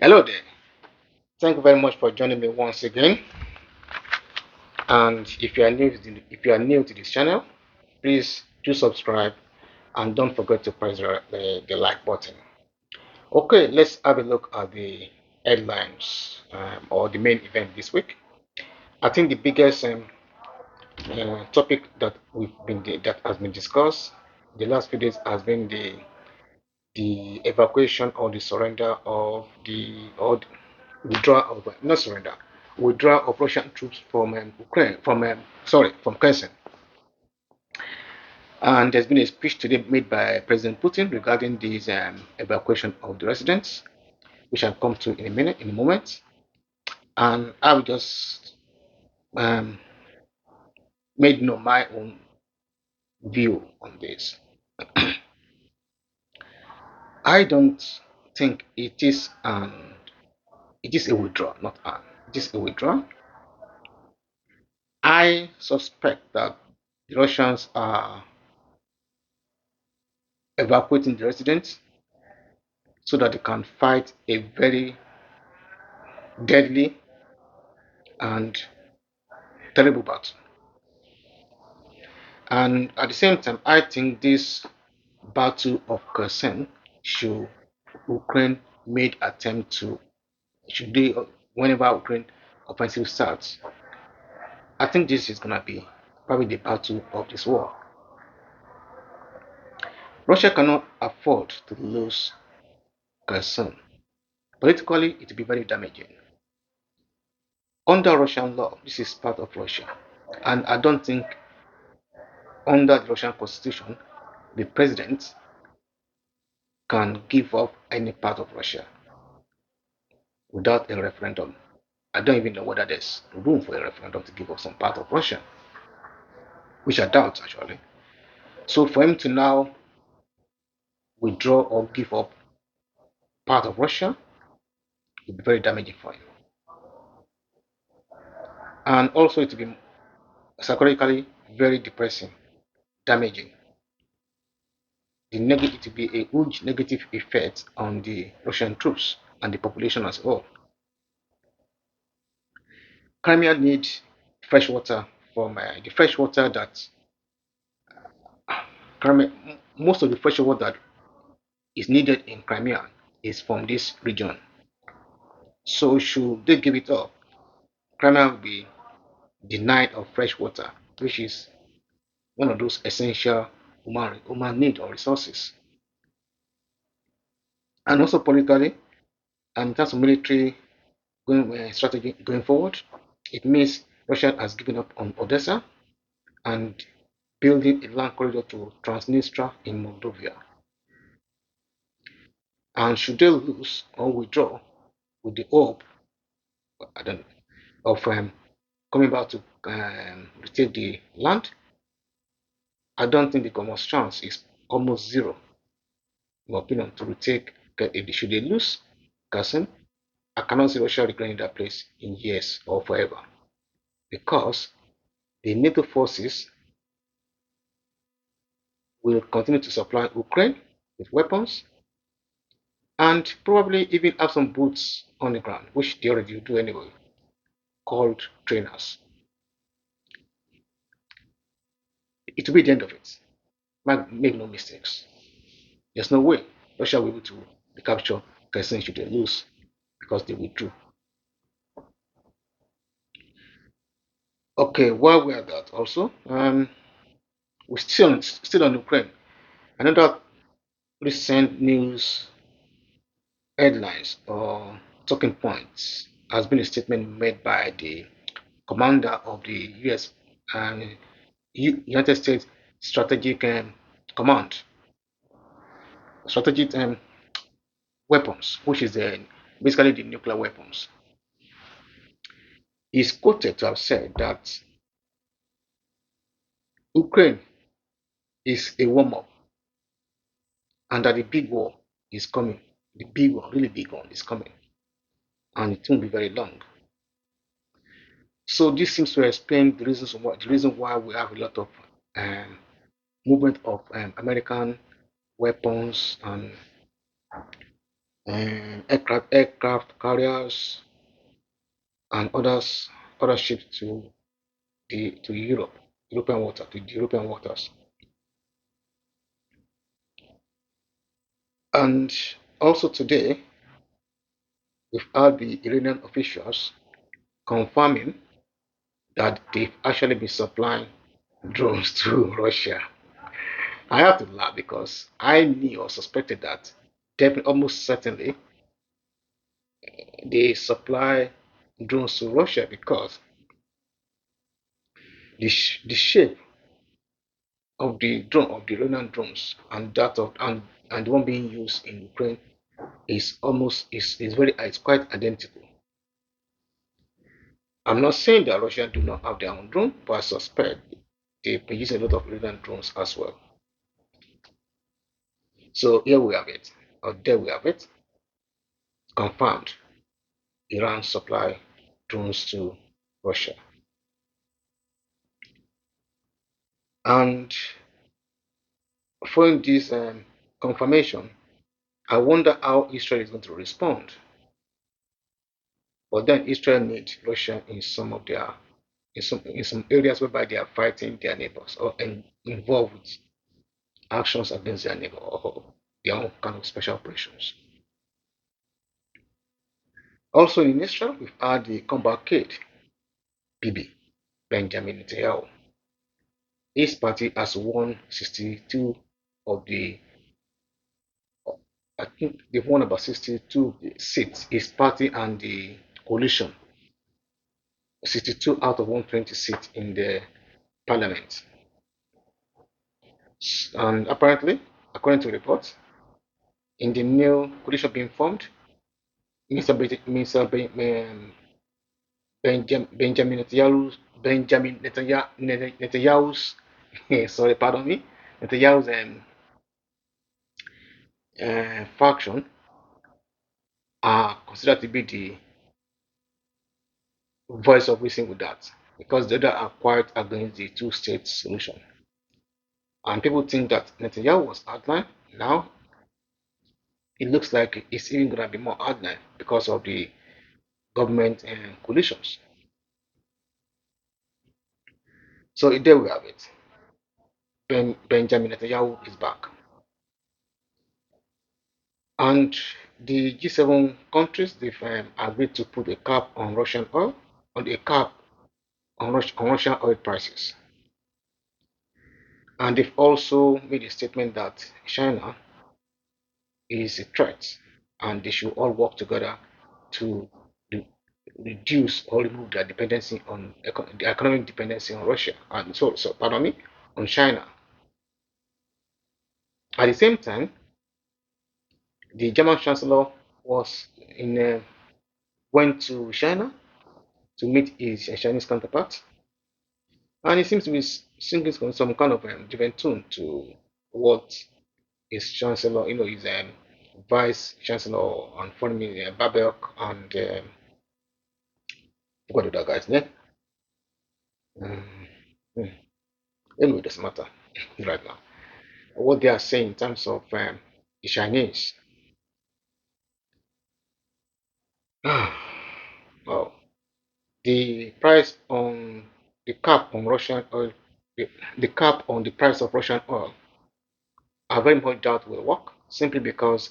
Hello there. Thank you very much for joining me once again. And if you are new to this channel, please do subscribe and don't forget to press the like button. Okay, let's have a look at the headlines or the main event this week. I think the biggest topic that has been discussed the last few days has been the evacuation or the surrender of the or withdraw of not surrender withdraw of Russian troops from Ukraine from Kherson. And there's been a speech today made by President Putin regarding this evacuation of the residents, which I'll come to in a moment. And I will just um, made my own view on this. I don't think it is a withdrawal, not an it is a withdrawal. I suspect that the Russians are evacuating the residents so that they can fight a very deadly and terrible battle. And at the same time, I think this battle of Kherson should Ukraine made attempt to should they whenever Ukraine offensive starts. I think this is gonna be probably the battle of this war. Russia cannot afford to lose Kherson. Politically, it will be very damaging. Under Russian law, this is part of Russia. And I don't think under the Russian constitution, the president can give up any part of Russia without a referendum. I don't even know whether there's room for a referendum to give up some part of Russia, which I doubt actually. So for him to now withdraw or give up part of Russia would be very damaging for him. And also it will be psychologically very depressing, damaging. It will be a huge negative effect on the Russian troops and the population as a whole. Crimea needs fresh water from the fresh water that Crimea, most of the fresh water that is needed in Crimea is from this region. So should they give it up, Crimea will be denied of fresh water, which is one of those essential human need or resources. And also politically, and in terms of military strategy going forward, it means Russia has given up on Odessa and building a land corridor to Transnistria in Moldova. And should they lose or withdraw with the hope I don't, of coming back to retake the land, I don't think the Comoros chance is almost zero, in my opinion, to retake. If should they lose Kherson, I cannot see Russia reclaiming that place in years or forever because the NATO forces will continue to supply Ukraine with weapons and probably even have some boots on the ground, which they already do anyway, called trainers. It will be the end of it. Make no mistakes. There's no way Russia will be able to recapture Kherson should they lose because they withdrew. Okay, while we're at that, also, we're still on Ukraine. Another recent news headlines or talking points has been a statement made by the commander of the U.S. and United States Strategic Command, strategic weapons, which is basically the nuclear weapons. He's quoted to have said that Ukraine is a warm up and that the big war is coming. The big one, really big one, is coming, and it won't be very long. So this seems to explain the reason why we have a lot of um, movement of American weapons and aircraft carriers, and other ships to the European waters. And also today, we've had the Iranian officials confirming that they've actually been supplying drones to Russia. I have to laugh because I knew or suspected that definitely, almost certainly, they supply drones to Russia because the shape of the drone of the Iranian drones and that of and the one being used in Ukraine is very it's quite identical. I'm not saying that Russia do not have their own drone, but I suspect they've been using a lot of Iranian drones as well. So here we have it, or there we have it, confirmed. Iran supply drones to Russia. And following this confirmation, I wonder how Israel is going to respond. But then Israel needs Russia in some areas whereby they are fighting their neighbors or involved with actions against their neighbor or their own kind of special operations. Also in Israel, we've had the comeback kid, BB, Benjamin Netanyahu. His party has won 62 of the, I think they've won about 62 seats. His party and the coalition, 62 out of 120 seats in the parliament. And apparently, according to reports, in the new coalition being formed, Benjamin Netanyahu's sorry, pardon me, Netanyahu's faction are considered to be the voice of reason with that because the other are quite against the two-state solution. And people think that Netanyahu was outlined. Now it looks like it's even going to be more outlined because of the government coalitions. So there we have it. Benjamin Netanyahu is back. And the G7 countries, they've agreed to put a cap on Russian oil, on a cap on Russian oil prices. And they've also made a statement that China is a threat and they should all work together to reduce or remove their dependency on the economic dependency on Russia and pardon me, on China. At the same time, the German Chancellor was in went to China to meet his Chinese counterpart, and he seems to be singing some kind of different tune to what his Chancellor, his Vice Chancellor on Foreign Minister Babek and forgot the other guy's name. Um, hmm, anyway, it doesn't matter right now. What they are saying in terms of the Chinese. Well, the price on the cap on Russian oil, the cap on the price of Russian oil, I very much doubt will work simply because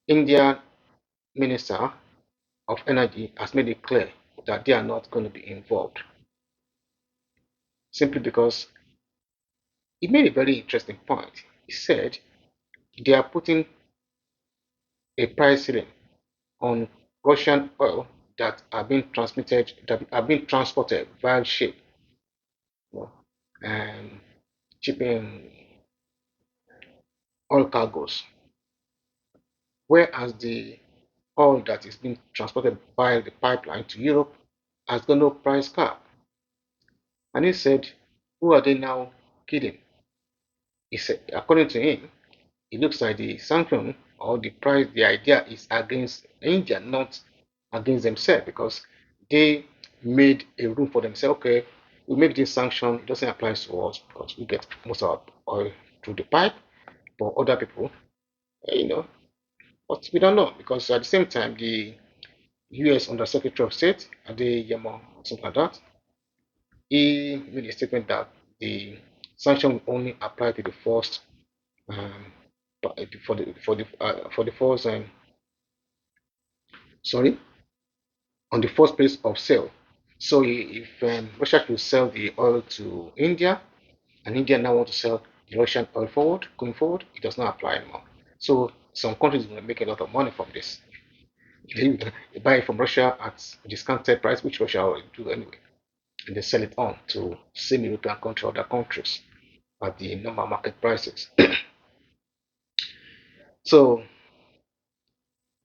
India Minister of Energy has made it clear that they are not going to be involved. Simply because he made a very interesting point. He said they are putting a price ceiling on Russian oil that are being transported via ship, you know, and shipping oil cargoes, whereas the oil that is being transported by the pipeline to Europe has got no price cap. And he said, who are they now kidding? He said, according to him, it looks like the sanction or the price, the idea is against India, not against themselves, because they made a room for themselves. Okay, we make this sanction, it doesn't apply to us because we get most of our oil through the pipe, but other people, you know, But we don't know because at the same time, the U.S. Under Secretary of State, Adeyemo, something like that, he made a statement that the sanction will only apply to the first um, for the first sorry on the first place of sale. So if Russia should sell the oil to India and India now want to sell the Russian oil going forward, it does not apply anymore. So some countries will make a lot of money from this. They buy it from Russia at a discounted price, which Russia will do anyway, and they sell it on to same European country, other countries at the normal market prices. So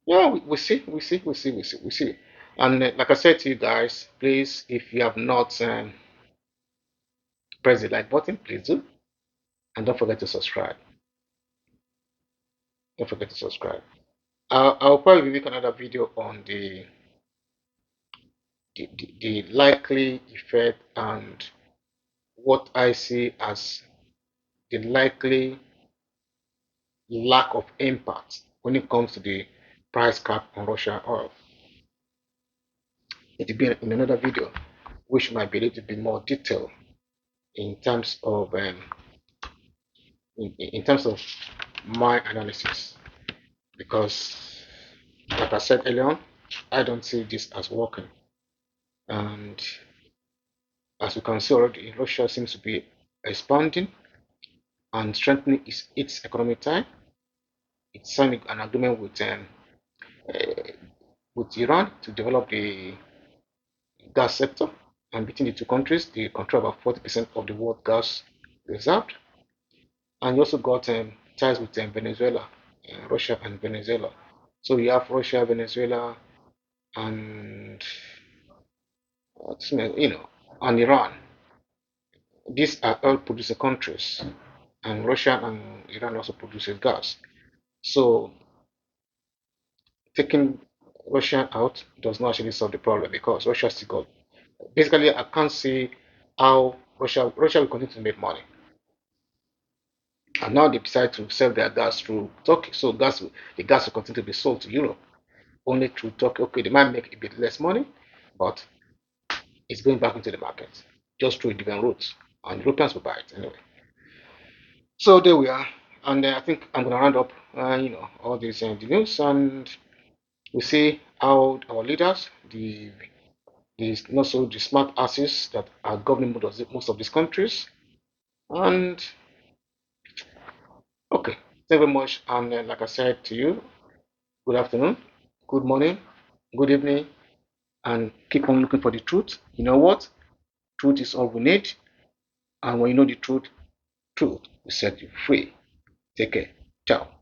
yeah, we see. And like I said to you guys, please, if you have not pressed the like button, please do, and don't forget to subscribe. Don't forget to subscribe. I'll probably make another video on the likely effect and what I see as the likely lack of impact when it comes to the price cap on Russian oil. It will be in another video, which might be a little bit more detailed in terms of in terms of my analysis. Because, like I said earlier on, I don't see this as working. And as you can see already, Russia seems to be expanding and strengthening its economic tie. It signed an agreement uh, with Iran to develop the gas sector, and between the two countries, they control about 40% of the world gas reserved. And you also got ties with Venezuela, Russia and Venezuela. So you have Russia, Venezuela, and you know, and Iran. These are oil producing countries, and Russia and Iran also produces gas. So taking Russia out does not actually solve the problem because Russia still got. Basically, I can't see how Russia will continue to make money. And now they decide to sell their gas through Turkey. So the gas will continue to be sold to Europe only through Turkey. Okay, they might make a bit less money, but it's going back into the market just through different routes, and Europeans will buy it anyway. So there we are, and I think I'm gonna round up, all these the news, and we see how our leaders, the not so the smart asses that are governing most of these countries, and okay, thank you very much, and like I said to you, good afternoon, good morning, good evening, and keep on looking for the truth. You know what? Truth is all we need, and when you know the truth will set you free. Take care. Ciao.